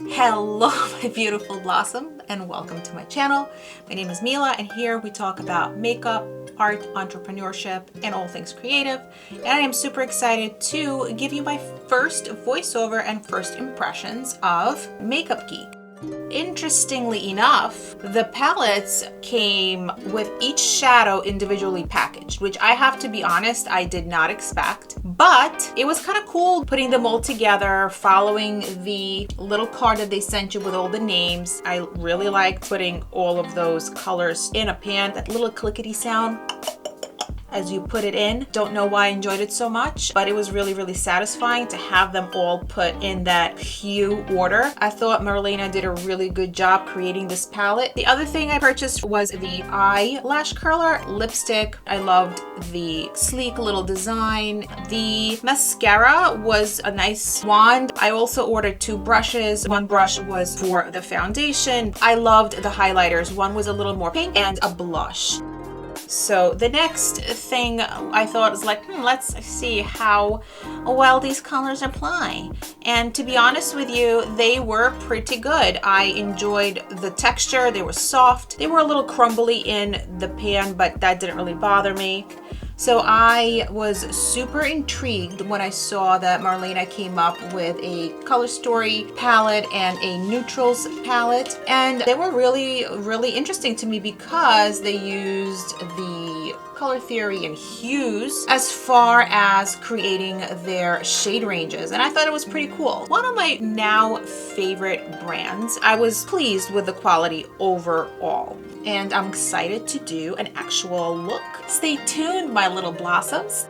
Hello, my beautiful blossom, and welcome to my channel. My name is Mila, and here we talk about makeup, art, entrepreneurship, and all things creative. And I am super excited to give you my first voiceover and first impressions of Makeup Geek. Interestingly enough, the palettes came with each shadow individually packaged, which I have to be honest, I did not expect. But it was kind of cool putting them all together, following the little card that they sent you with all the names. I really liked putting all of those colors in a pan, that little clickety sound as you put it in. Don't know why I enjoyed it so much, but it was really satisfying to have them all put in that hue order. I thought Marlena did a really good job creating this palette. The other thing I purchased was the eyelash curler lipstick. I loved the sleek little design. The mascara was a nice wand. I also ordered 2 brushes. One brush was for the foundation. I loved the highlighters. One was a little more pink and a blush. So the next thing I thought was like, let's see how well these colors apply. And to be honest with you, they were pretty good. I enjoyed the texture. They were soft. They were a little crumbly in the pan, but that didn't really bother me. So I was super intrigued when I saw that Marlena came up with a Color Story palette and a neutrals palette. And they were really interesting to me because they used the color theory and hues as far as creating their shade ranges. And I thought it was pretty cool. One of my now favorite brands. I was pleased with the quality overall. And I'm excited to do an actual look. Stay tuned, my little blossoms.